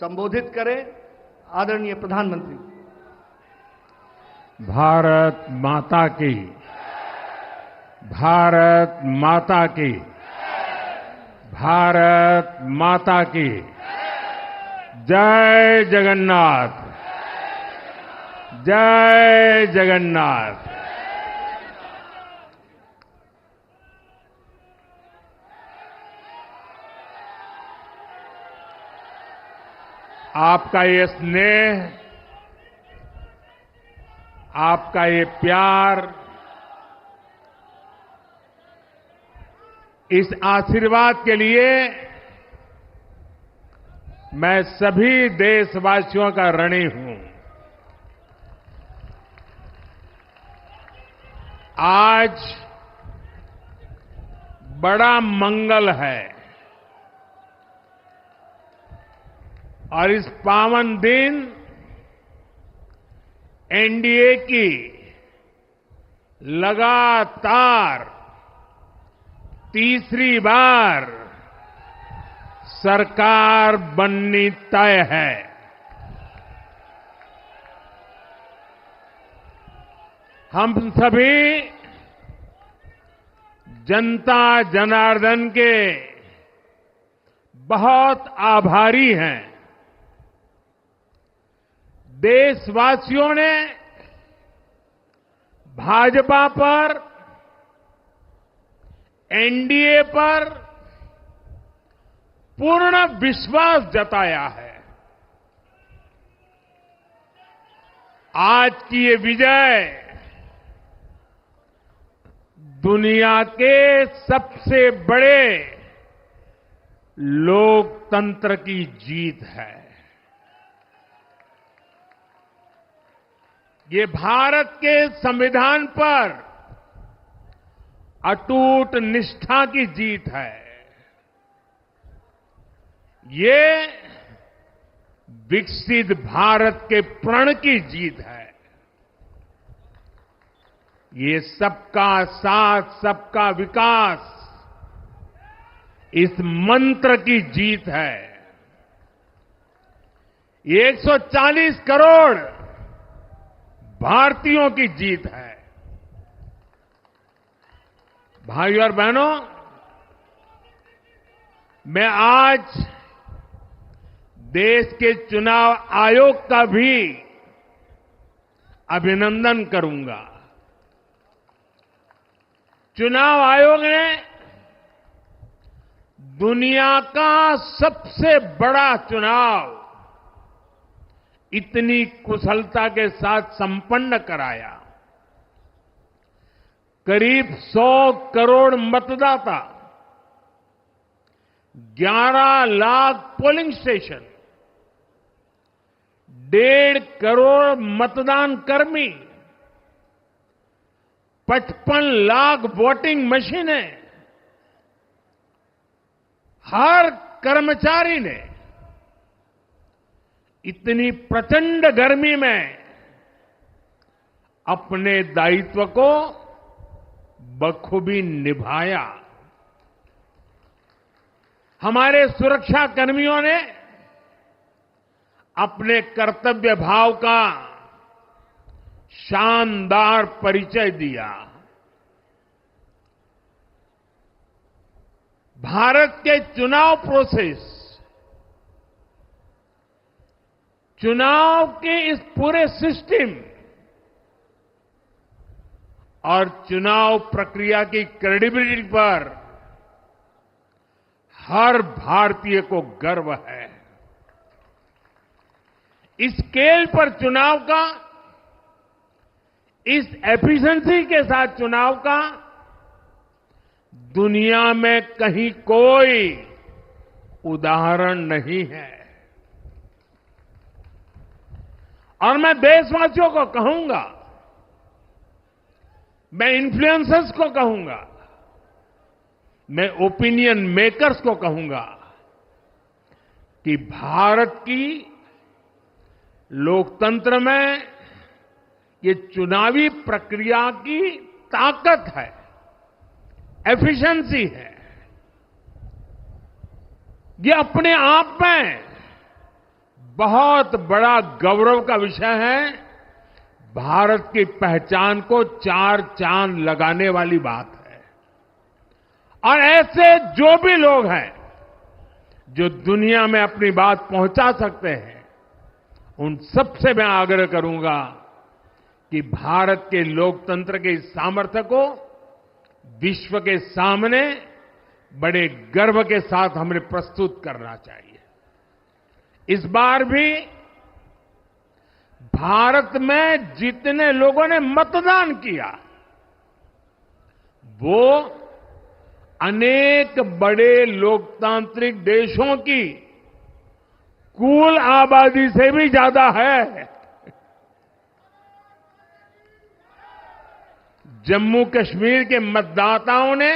संबोधित करें आदरणीय प्रधानमंत्री। भारत माता की, भारत माता की, भारत माता की जय जगन्नाथ, जय जगन्नाथ। आपका ये स्नेह, आपका ये प्यार, इस आशीर्वाद के लिए मैं सभी देशवासियों का ऋणी हूं। आज बड़ा मंगल है और इस पावन दिन एनडीए की लगातार तीसरी बार सरकार बननी तय है। हम सभी जनता जनार्दन के बहुत आभारी हैं। देशवासियों ने भाजपा पर, एनडीए पर पूर्ण विश्वास जताया है। आज की ये विजय दुनिया के सबसे बड़े लोकतंत्र की जीत है। ये भारत के संविधान पर अटूट निष्ठा की जीत है। ये विकसित भारत के प्रण की जीत है। ये सबका साथ, सबका विकास, इस मंत्र की जीत है। ये 140 करोड़ भारतीयों की जीत है। भाइयों और बहनों, मैं आज देश के चुनाव आयोग का भी अभिनंदन करूंगा। चुनाव आयोग ने दुनिया का सबसे बड़ा चुनाव इतनी कुशलता के साथ संपन्न कराया। करीब 100 करोड़ मतदाता, 11 लाख पोलिंग स्टेशन, 1.5 करोड़ मतदान कर्मी, 55 लाख वोटिंग मशीनें, हर कर्मचारी ने इतनी प्रचंड गर्मी में अपने दायित्व को बखूबी निभाया। हमारे सुरक्षा कर्मियों ने अपने कर्तव्य भाव का शानदार परिचय दिया। भारत के चुनाव प्रोसेस, चुनाव के इस पूरे सिस्टम और चुनाव प्रक्रिया की क्रेडिबिलिटी पर हर भारतीय को गर्व है। इस स्केल पर चुनाव का, इस एफिशिएंसी के साथ चुनाव का दुनिया में कहीं कोई उदाहरण नहीं है। और मैं देशवासियों को कहूंगा, मैं इन्फ्लुएंसर्स को कहूंगा, मैं ओपिनियन मेकर्स को कहूंगा कि भारत की लोकतंत्र में ये चुनावी प्रक्रिया की ताकत है, एफिशिएंसी है। ये अपने आप में बहुत बड़ा गौरव का विषय है। भारत की पहचान को चार चांद लगाने वाली बात है। और ऐसे जो भी लोग हैं जो दुनिया में अपनी बात पहुंचा सकते हैं, उन सबसे मैं आग्रह करूंगा कि भारत के लोकतंत्र के इस सामर्थ्य को विश्व के सामने बड़े गर्व के साथ हमें प्रस्तुत करना चाहिए। इस बार भी भारत में जितने लोगों ने मतदान किया, वो अनेक बड़े लोकतांत्रिक देशों की कुल आबादी से भी ज्यादा है। जम्मू कश्मीर के मतदाताओं ने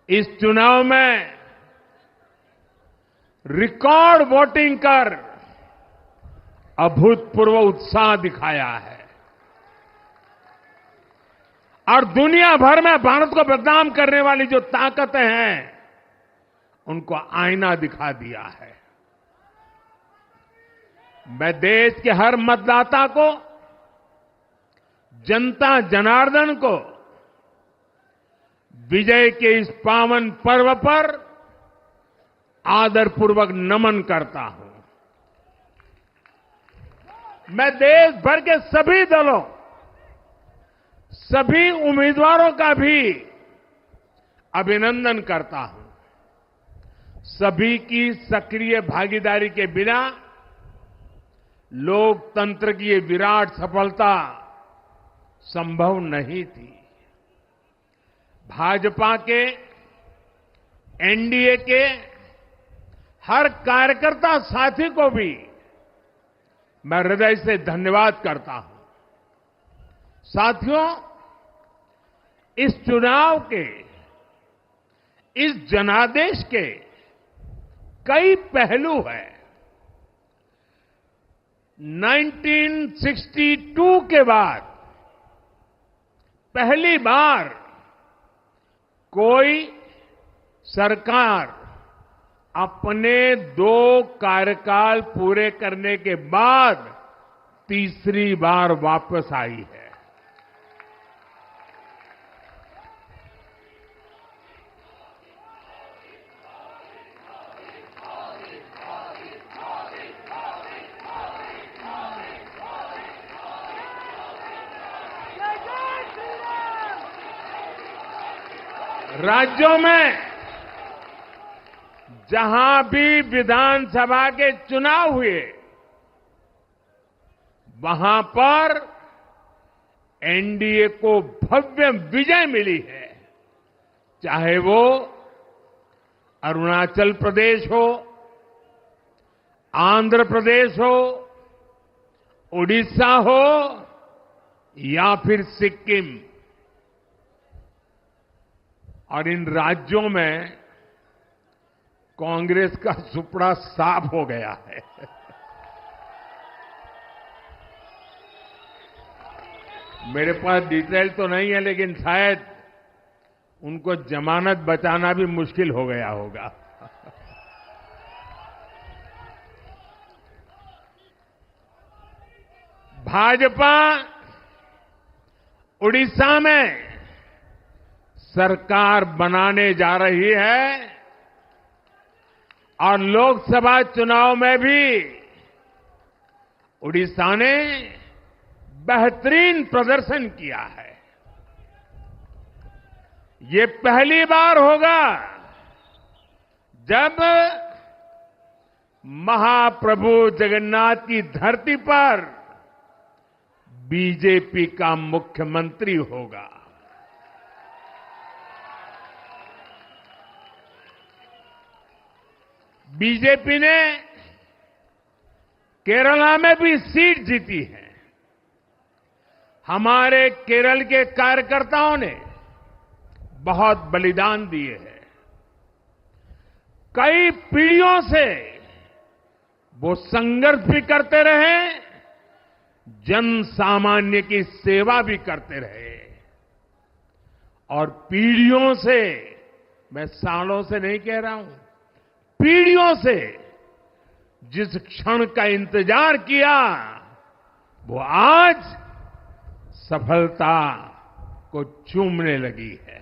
इस चुनाव में रिकॉर्ड वोटिंग कर अभूतपूर्व उत्साह दिखाया है और दुनिया भर में भारत को बदनाम करने वाली जो ताकतें हैं, उनको आईना दिखा दिया है। मैं देश के हर मतदाता को, जनता जनार्दन को विजय के इस पावन पर्व पर आदरपूर्वक नमन करता हूं। मैं देश भर के सभी दलों, सभी उम्मीदवारों का भी अभिनंदन करता हूं। सभी की सक्रिय भागीदारी के बिना लोकतंत्र की ये विराट सफलता संभव नहीं थी। भाजपा के, एनडीए के हर कार्यकर्ता साथी को भी मैं हृदय से धन्यवाद करता हूं। साथियों, इस चुनाव के, इस जनादेश के कई पहलू हैं। 1962 के बाद पहली बार कोई सरकार अपने 2 कार्यकाल पूरे करने के बाद तीसरी बार वापस आई है। राज्यों में जहां भी विधानसभा के चुनाव हुए, वहां पर एनडीए को भव्य विजय मिली है। चाहे वो अरुणाचल प्रदेश हो, आंध्र प्रदेश हो, उड़ीसा हो या फिर सिक्किम। और इन राज्यों में कांग्रेस का सुपड़ा साफ हो गया है। मेरे पास डिटेल तो नहीं है, लेकिन शायद उनको जमानत बचाना भी मुश्किल हो गया होगा। भाजपा उड़ीसा में सरकार बनाने जा रही है और लोकसभा चुनाव में भी उड़ीसा ने बेहतरीन प्रदर्शन किया है। ये पहली बार होगा जब महाप्रभु जगन्नाथ की धरती पर बीजेपी का मुख्यमंत्री होगा। बीजेपी ने केरला में भी सीट जीती है। हमारे केरल के कार्यकर्ताओं ने बहुत बलिदान दिए हैं। कई पीढ़ियों से वो संघर्ष भी करते रहे, जन सामान्य की सेवा भी करते रहे और पीढ़ियों से, मैं सालों से नहीं कह रहा हूं, पीढ़ियों से जिस क्षण का इंतजार किया वो आज सफलता को चूमने लगी है।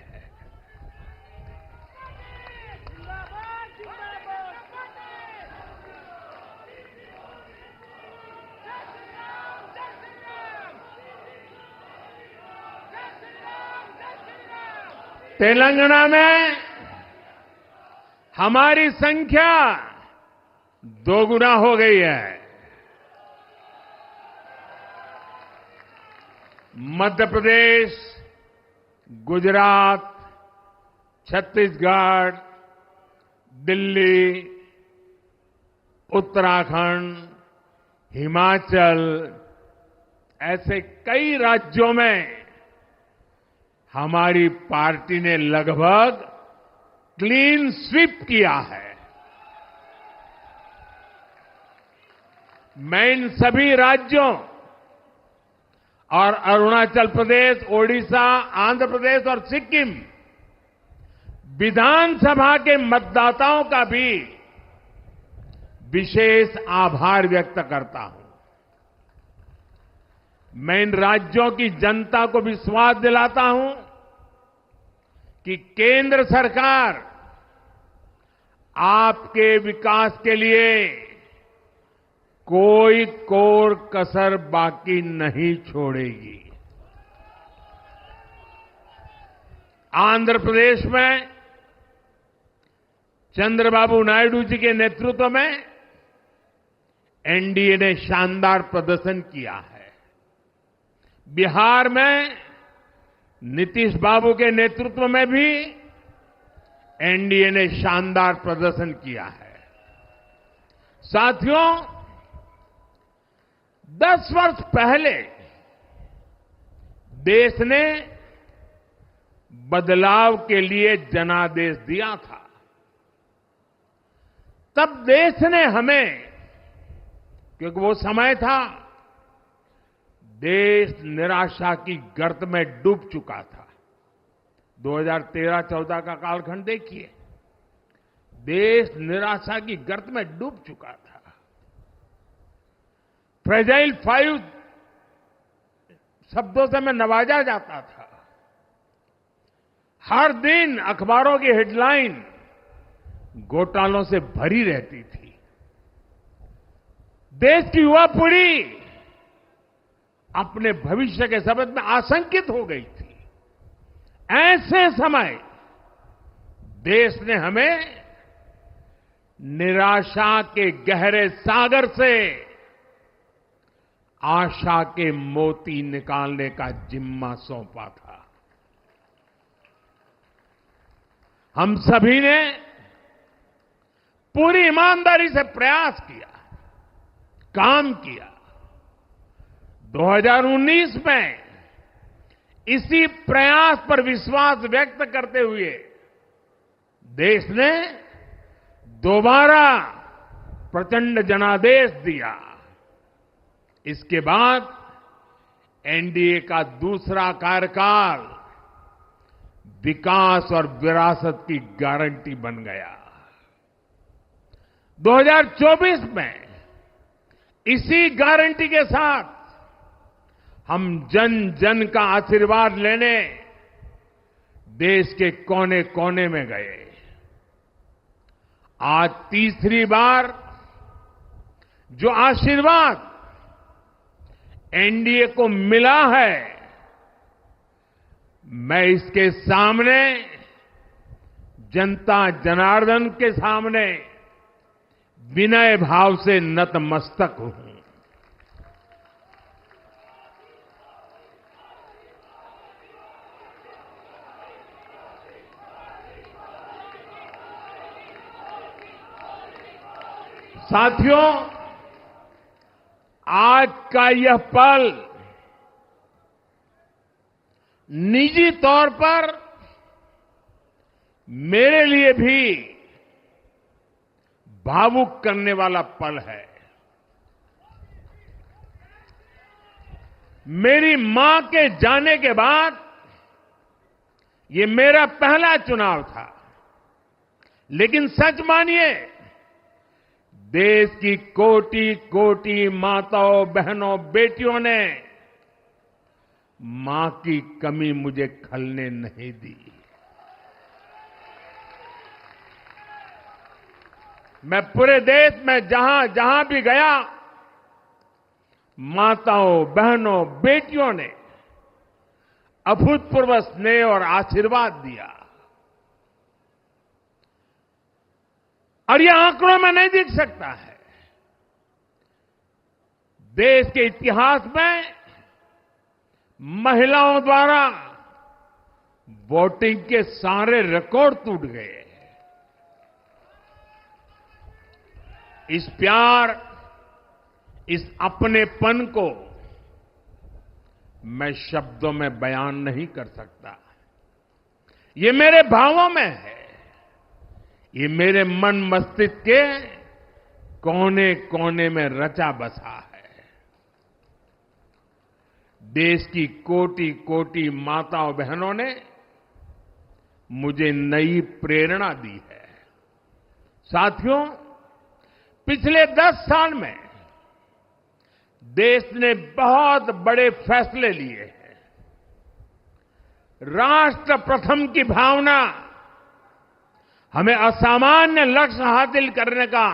तेलंगाना में हमारी संख्या दोगुना हो गई है। मध्य प्रदेश, गुजरात, छत्तीसगढ़, दिल्ली, उत्तराखंड, हिमाचल ऐसे कई राज्यों में हमारी पार्टी ने लगभग क्लीन स्वीप किया है। मैं इन सभी राज्यों और अरुणाचल प्रदेश, ओडिशा, आंध्र प्रदेश और सिक्किम विधानसभा के मतदाताओं का भी विशेष आभार व्यक्त करता हूं। मैं इन राज्यों की जनता को विश्वास दिलाता हूं कि केंद्र सरकार आपके विकास के लिए कोई कोर कसर बाकी नहीं छोड़ेगी। आंध्र प्रदेश में चंद्रबाबू नायडू जी के नेतृत्व में एनडीए ने शानदार प्रदर्शन किया है। बिहार में नीतीश बाबू के नेतृत्व में भी एनडीए ने शानदार प्रदर्शन किया है। साथियों, 10 वर्ष पहले देश ने बदलाव के लिए जनादेश दिया था। तब देश ने हमें, क्योंकि वो समय था देश निराशा की गर्त में डूब चुका था। 2013-14 का कालखंड देखिए, देश निराशा की गर्त में डूब चुका था। फ्रेजाइल 5 शब्दों से मैं नवाजा जाता था। हर दिन अखबारों की हेडलाइन घोटालों से भरी रहती थी। देश की युवा पीढ़ी अपने भविष्य के संबंध में आशंकित हो गई थी। ऐसे समय देश ने हमें निराशा के गहरे सागर से आशा के मोती निकालने का जिम्मा सौंपा था। हम सभी ने पूरी ईमानदारी से प्रयास किया, काम किया। 2019 में इसी प्रयास पर विश्वास व्यक्त करते हुए देश ने दोबारा प्रचंड जनादेश दिया। इसके बाद एनडीए का दूसरा कार्यकाल विकास और विरासत की गारंटी बन गया। 2024 में इसी गारंटी के साथ हम जन जन का आशीर्वाद लेने देश के कोने कोने में गए। आज तीसरी बार जो आशीर्वाद एनडीए को मिला है, मैं इसके सामने, जनता जनार्दन के सामने विनय भाव से नतमस्तक हूं। साथियों, आज का यह पल निजी तौर पर मेरे लिए भी भावुक करने वाला पल है। मेरी मां के जाने के बाद ये मेरा पहला चुनाव था, लेकिन सच मानिए देश की कोटि कोटि माताओं, बहनों, बेटियों ने मां की कमी मुझे खलने नहीं दी। मैं पूरे देश में जहां जहां भी गया, माताओं, बहनों, बेटियों ने अभूतपूर्व स्नेह और आशीर्वाद दिया। और यह आंकड़ों में नहीं दिख सकता है। देश के इतिहास में महिलाओं द्वारा वोटिंग के सारे रिकॉर्ड टूट गए। इस प्यार, इस अपनेपन को मैं शब्दों में बयान नहीं कर सकता। ये मेरे भावों में है। ये मेरे मन मस्तिष्क के कोने कोने में रचा बसा है। देश की कोटि कोटि माताओं, बहनों ने मुझे नई प्रेरणा दी है। साथियों, पिछले 10 साल में देश ने बहुत बड़े फैसले लिए हैं। राष्ट्र प्रथम की भावना हमें असामान्य लक्ष्य हासिल करने का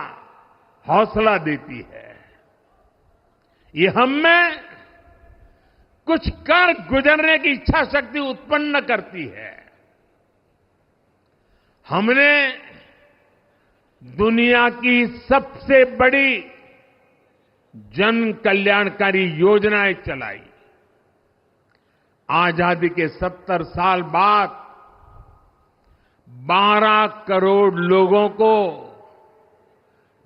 हौसला देती है। ये हम में कुछ कर गुजरने की इच्छा शक्ति उत्पन्न करती है। हमने दुनिया की सबसे बड़ी जन कल्याणकारी योजनाएं चलाई। आजादी के 70 साल बाद 12 करोड़ लोगों को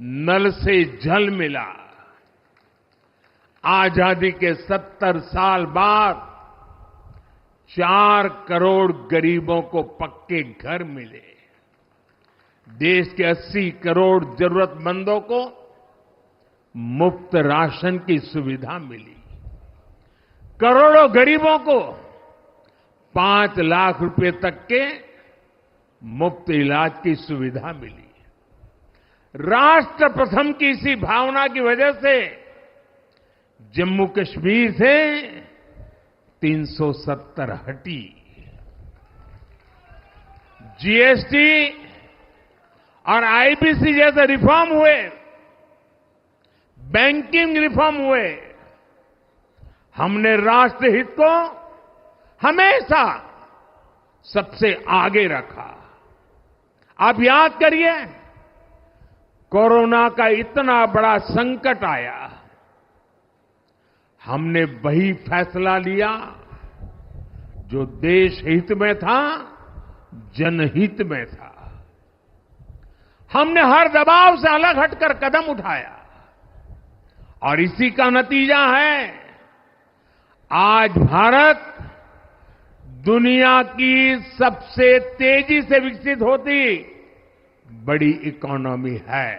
नल से जल मिला। आजादी के 70 साल बाद 4 करोड़ गरीबों को पक्के घर मिले। देश के 80 करोड़ जरूरतमंदों को मुफ्त राशन की सुविधा मिली। करोड़ों गरीबों को 5 लाख रुपए तक के मुफ्त इलाज की सुविधा मिली। राष्ट्र प्रथम की इसी भावना की वजह से जम्मू कश्मीर से 370 हटी। जीएसटी और आईबीसी जैसे रिफॉर्म हुए, बैंकिंग रिफॉर्म हुए। हमने राष्ट्रहित को हमेशा सबसे आगे रखा। आप याद करिए, कोरोना का इतना बड़ा संकट आया, हमने वही फैसला लिया जो देश हित में था, जनहित में था। हमने हर दबाव से अलग हटकर कदम उठाया और इसी का नतीजा है आज भारत दुनिया की सबसे तेजी से विकसित होती बड़ी इकोनॉमी है।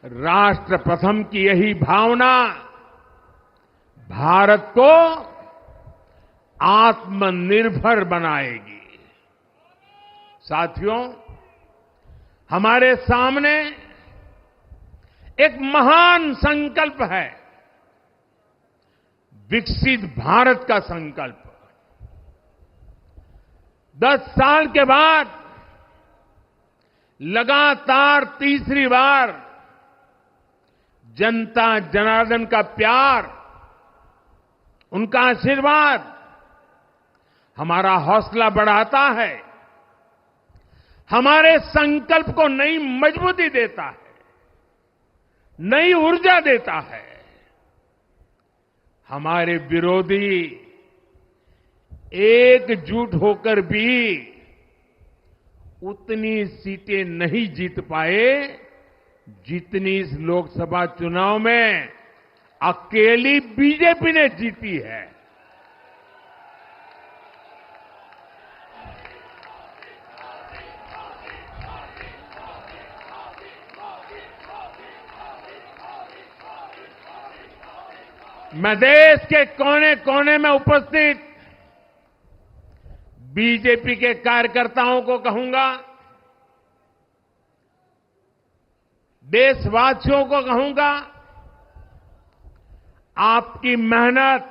राष्ट्र प्रथम की यही भावना भारत को आत्मनिर्भर बनाएगी। साथियों, हमारे सामने एक महान संकल्प है, विकसित भारत का संकल्प। 10 साल के बाद लगातार तीसरी बार जनता जनार्दन का प्यार, उनका आशीर्वाद हमारा हौसला बढ़ाता है, हमारे संकल्प को नई मजबूती देता है, नई ऊर्जा देता है। हमारे विरोधी एकजुट होकर भी उतनी सीटें नहीं जीत पाए जितनी इस लोकसभा चुनाव में अकेली बीजेपी ने जीती है। मैं देश के कोने कोने में उपस्थित बीजेपी के कार्यकर्ताओं को कहूंगा, देशवासियों को कहूंगा, आपकी मेहनत,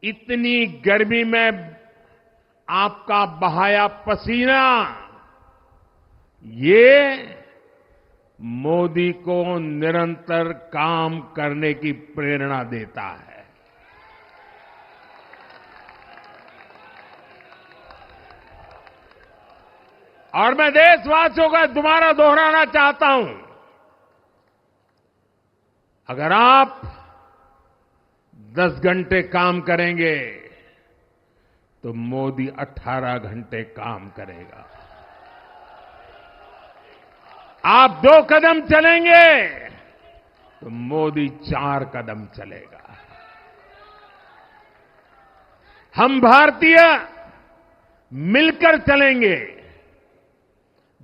इतनी गर्मी में आपका बहाया पसीना, ये मोदी को निरंतर काम करने की प्रेरणा देता है। और मैं देशवासियों का दोबारा दोहराना चाहता हूं, अगर आप 10 घंटे काम करेंगे तो मोदी 18 घंटे काम करेगा। आप 2 कदम चलेंगे तो मोदी 4 कदम चलेगा। हम भारतीय मिलकर चलेंगे,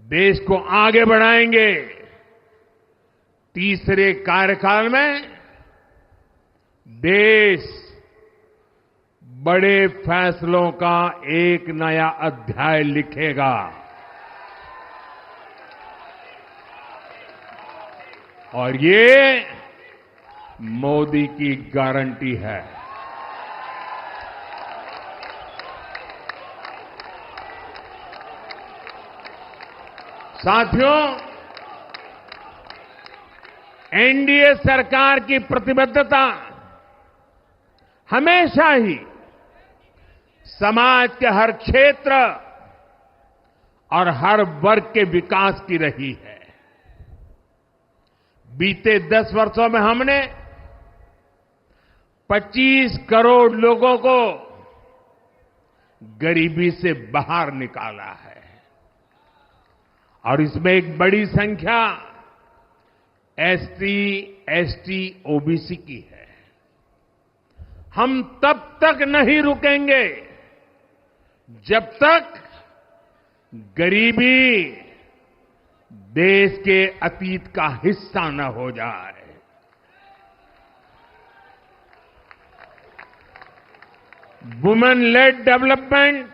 देश को आगे बढ़ाएंगे। तीसरे कार्यकाल में देश बड़े फैसलों का एक नया अध्याय लिखेगा। और ये मोदी की गारंटी है। साथियों, एनडीए सरकार की प्रतिबद्धता हमेशा ही समाज के हर क्षेत्र और हर वर्ग के विकास की रही है। बीते 10 वर्षों में हमने 25 करोड़ लोगों को गरीबी से बाहर निकाला है और इसमें एक बड़ी संख्या एसटी, एसटी, ओबीसी की है। हम तब तक नहीं रुकेंगे जब तक गरीबी देश के अतीत का हिस्सा न हो जाए। वुमेन लेड डेवलपमेंट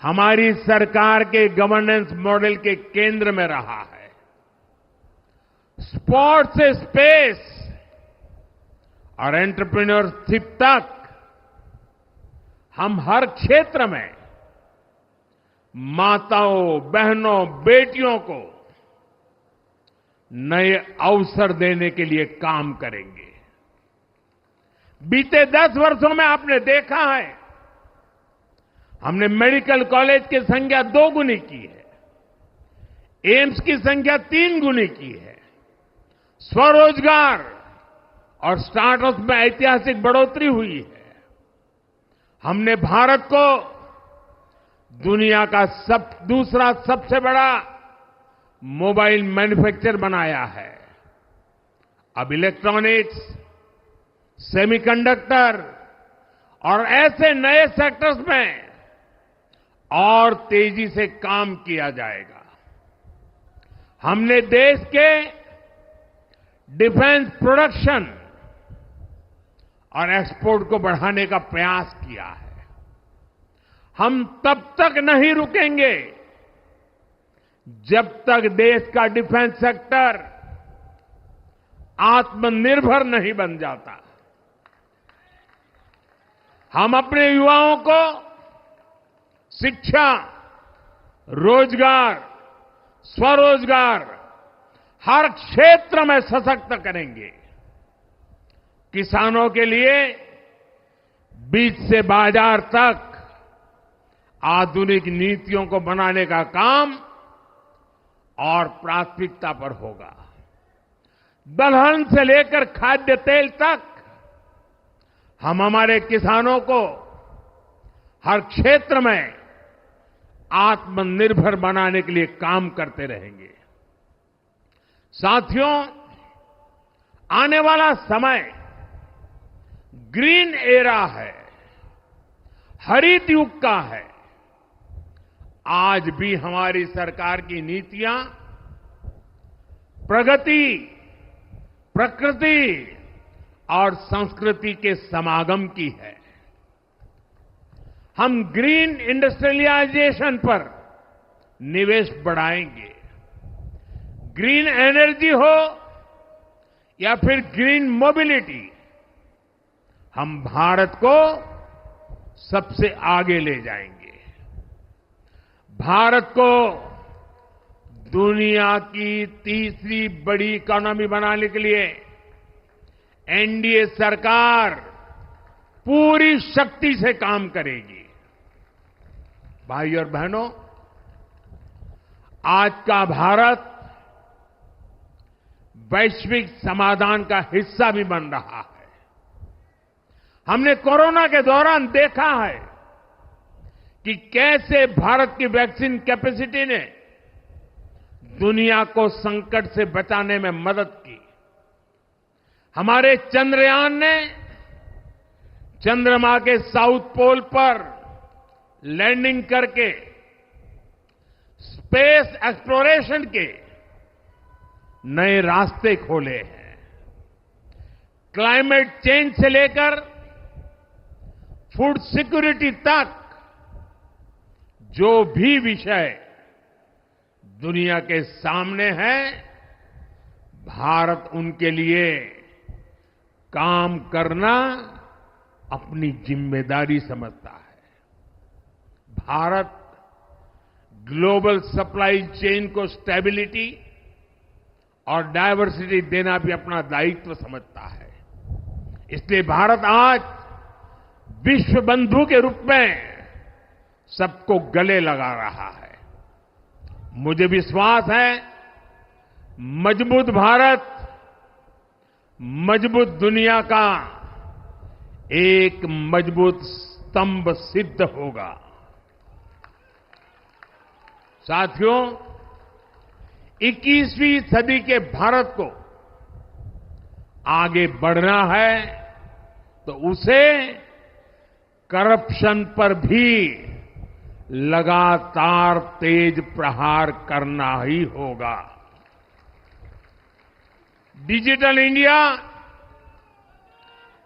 हमारी सरकार के गवर्नेंस मॉडल के केंद्र में रहा है। स्पोर्ट्स से स्पेस और एंटरप्रेन्योरशिप तक हम हर क्षेत्र में माताओं, बहनों, बेटियों को नए अवसर देने के लिए काम करेंगे। बीते 10 वर्षों में आपने देखा है, हमने मेडिकल कॉलेज की संख्या 2 गुनी की है, एम्स की संख्या 3 गुनी की है, स्वरोजगार और स्टार्टअप में ऐतिहासिक बढ़ोतरी हुई है। हमने भारत को दुनिया का दूसरा सबसे बड़ा मोबाइल मैन्युफैक्चर बनाया है। अब इलेक्ट्रॉनिक्स, सेमीकंडक्टर और ऐसे नए सेक्टर्स में और तेजी से काम किया जाएगा। हमने देश के डिफेंस प्रोडक्शन और एक्सपोर्ट को बढ़ाने का प्रयास किया है। हम तब तक नहीं रुकेंगे जब तक देश का डिफेंस सेक्टर आत्मनिर्भर नहीं बन जाता। हम अपने युवाओं को शिक्षा, रोजगार, स्वरोजगार हर क्षेत्र में सशक्त करेंगे। किसानों के लिए बीज से बाजार तक आधुनिक नीतियों को बनाने का काम और प्राथमिकता पर होगा। दलहन से लेकर खाद्य तेल तक हम हमारे किसानों को हर क्षेत्र में आत्मनिर्भर बनाने के लिए काम करते रहेंगे। साथियों, आने वाला समय ग्रीन एरा है, हरित युग का है। आज भी हमारी सरकार की नीतियां प्रगति, प्रकृति और संस्कृति के समागम की है। हम ग्रीन इंडस्ट्रियलाइजेशन पर निवेश बढ़ाएंगे, ग्रीन एनर्जी हो या फिर ग्रीन मोबिलिटी, हम भारत को सबसे आगे ले जाएंगे। भारत को दुनिया की तीसरी बड़ी इकोनॉमी बनाने के लिए एनडीए सरकार पूरी शक्ति से काम करेगी। भाई और बहनों, आज का भारत वैश्विक समाधान का हिस्सा भी बन रहा है। हमने कोरोना के दौरान देखा है कि कैसे भारत की वैक्सीन कैपेसिटी ने दुनिया को संकट से बचाने में मदद की। हमारे चंद्रयान ने चंद्रमा के साउथ पोल पर लैंडिंग करके स्पेस एक्सप्लोरेशन के नए रास्ते खोले हैं। क्लाइमेट चेंज से लेकर फूड सिक्योरिटी तक जो भी विषय दुनिया के सामने है, भारत उनके लिए काम करना अपनी जिम्मेदारी समझता है। भारत ग्लोबल सप्लाई चेन को स्टेबिलिटी और डायवर्सिटी देना भी अपना दायित्व समझता है। इसलिए भारत आज विश्व बंधु के रूप में सबको गले लगा रहा है। मुझे विश्वास है, मजबूत भारत मजबूत दुनिया का एक मजबूत स्तंभ सिद्ध होगा। साथियों, 21वीं सदी के भारत को आगे बढ़ना है तो उसे करप्शन पर भी लगातार तेज प्रहार करना ही होगा। डिजिटल इंडिया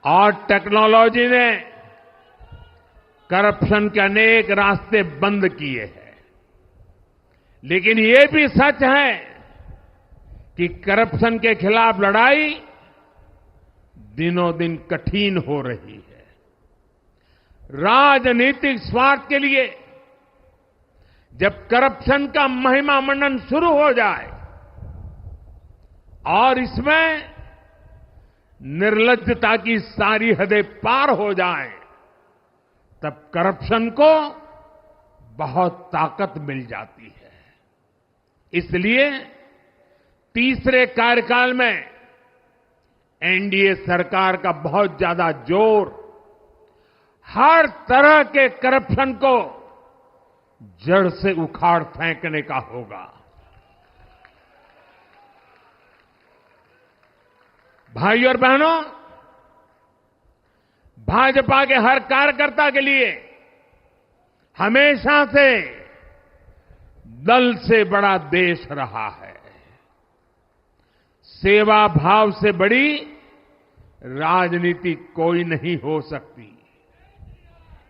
और टेक्नोलॉजी ने करप्शन के अनेक रास्ते बंद किए हैं, लेकिन ये भी सच है कि करप्शन के खिलाफ लड़ाई दिनों दिन कठिन हो रही है। राजनीतिक स्वार्थ के लिए जब करप्शन का महिमा मंडन शुरू हो जाए और इसमें निर्लज्जता की सारी हदें पार हो जाए, तब करप्शन को बहुत ताकत मिल जाती है। इसलिए तीसरे कार्यकाल में एनडीए सरकार का बहुत ज्यादा जोर हर तरह के करप्शन को जड़ से उखाड़ फेंकने का होगा। भाई और बहनों, भाजपा के हर कार्यकर्ता के लिए हमेशा से दल से बड़ा देश रहा है। सेवा भाव से बड़ी राजनीति कोई नहीं हो सकती।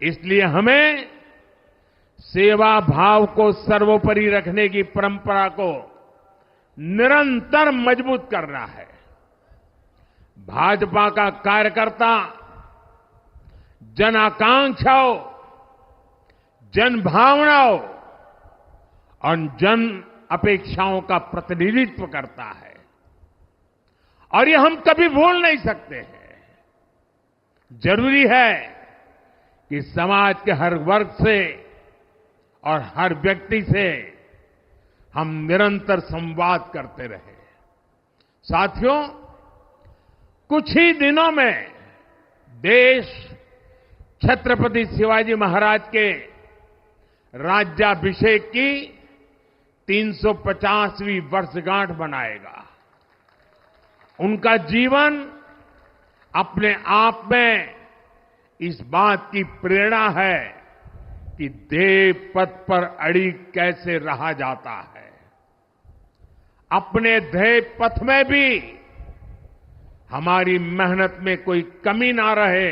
इसलिए हमें सेवा भाव को सर्वोपरि रखने की परंपरा को निरंतर मजबूत करना है। भाजपा का कार्यकर्ता जन आकांक्षाओं, जन भावनाओं और जन अपेक्षाओं का प्रतिनिधित्व करता है और ये हम कभी भूल नहीं सकते हैं। जरूरी है कि समाज के हर वर्ग से और हर व्यक्ति से हम निरंतर संवाद करते रहे। साथियों, कुछ ही दिनों में देश छत्रपति शिवाजी महाराज के राज्याभिषेक की 350वीं वर्षगांठ मनाएगा। उनका जीवन अपने आप में इस बात की प्रेरणा है कि ध्येय पथ पर अड़ी कैसे रहा जाता है। अपने ध्येय पथ में भी हमारी मेहनत में कोई कमी ना रहे।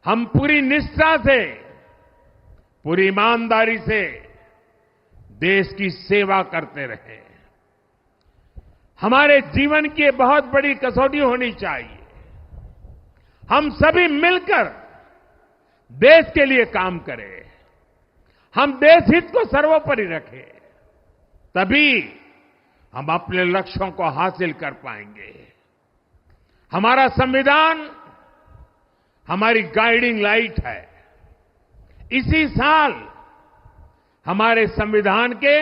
हम पूरी निष्ठा से, पूरी ईमानदारी से देश की सेवा करते रहे। हमारे जीवन की बहुत बड़ी कसौटी होनी चाहिए। हम सभी मिलकर देश के लिए काम करें, हम देश हित को सर्वोपरि रखें, तभी हम अपने लक्ष्यों को हासिल कर पाएंगे। हमारा संविधान हमारी गाइडिंग लाइट है। इसी साल हमारे संविधान के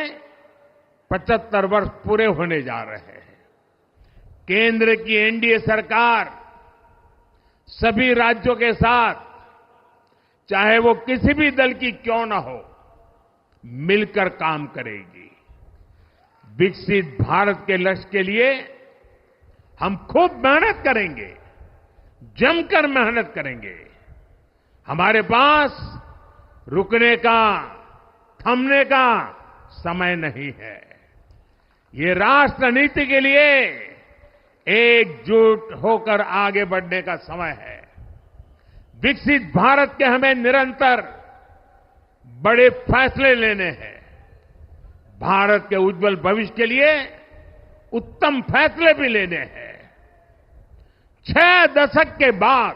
75 वर्ष पूरे होने जा रहे हैं। केंद्र की एनडीए सरकार सभी राज्यों के साथ, चाहे वो किसी भी दल की क्यों न हो, मिलकर काम करेगी। विकसित भारत के लक्ष्य के लिए हम खूब मेहनत करेंगे, जमकर मेहनत करेंगे। हमारे पास रुकने का, थमने का समय नहीं है। ये राष्ट्र नीति के लिए एकजुट होकर आगे बढ़ने का समय है। विकसित भारत के हमें निरंतर बड़े फैसले लेने हैं। भारत के उज्जवल भविष्य के लिए उत्तम फैसले भी लेने हैं। 6 दशक के बाद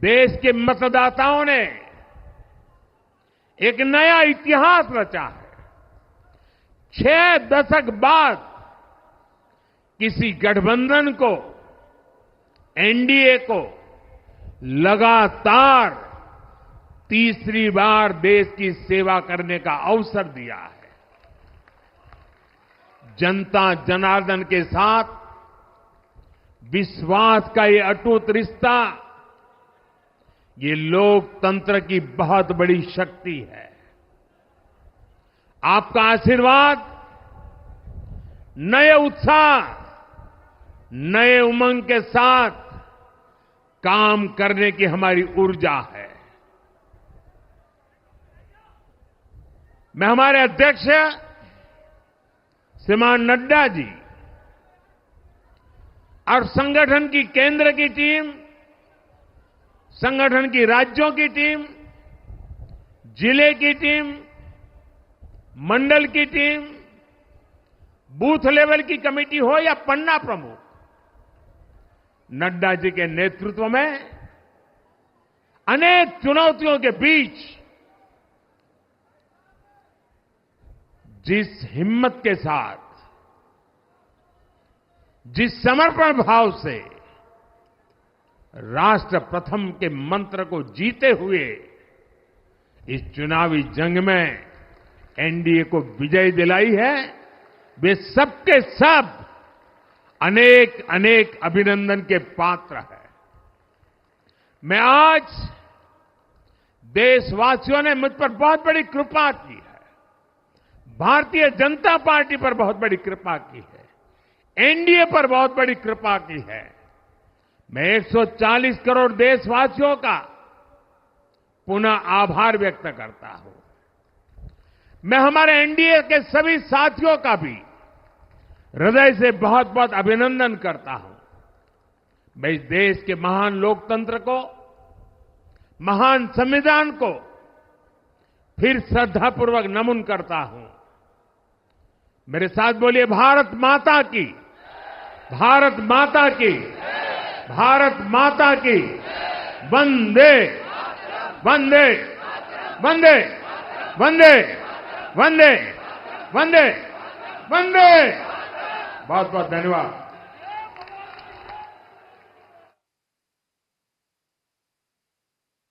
देश के मतदाताओं ने एक नया इतिहास रचा है। 6 दशक बाद किसी गठबंधन को, एनडीए को लगातार तीसरी बार देश की सेवा करने का अवसर दिया है। जनता जनार्दन के साथ विश्वास का ये अटूट रिश्ता, ये लोकतंत्र की बहुत बड़ी शक्ति है। आपका आशीर्वाद नए उत्साह, नए उमंग के साथ काम करने की हमारी ऊर्जा है। मैं हमारे अध्यक्ष श्रीमान नड्डा जी और संगठन की केंद्र की टीम, संगठन की राज्यों की टीम, जिले की टीम, मंडल की टीम, बूथ लेवल की कमेटी हो या पन्ना प्रमुख, नड्डा जी के नेतृत्व में अनेक चुनौतियों के बीच जिस हिम्मत के साथ, जिस समर्पण भाव से राष्ट्र प्रथम के मंत्र को जीते हुए इस चुनावी जंग में एनडीए को विजय दिलाई है, वे सबके सब अनेक अनेक अभिनंदन के पात्र हैं। मैं आज देशवासियों ने मुझ पर बहुत बड़ी कृपा की है, भारतीय जनता पार्टी पर बहुत बड़ी कृपा की है, एनडीए पर बहुत बड़ी कृपा की है। मैं 140 करोड़ देशवासियों का पुनः आभार व्यक्त करता हूं। मैं हमारे एनडीए के सभी साथियों का भी हृदय से बहुत बहुत अभिनंदन करता हूं। मैं इस देश के महान लोकतंत्र को, महान संविधान को फिर श्रद्धापूर्वक नमन करता हूं। मेरे साथ बोलिए, भारत माता की, भारत माता की, भारत माता की, वंदे वंदे वंदे वंदे वंदे वंदे वंदे। बहुत बहुत धन्यवाद।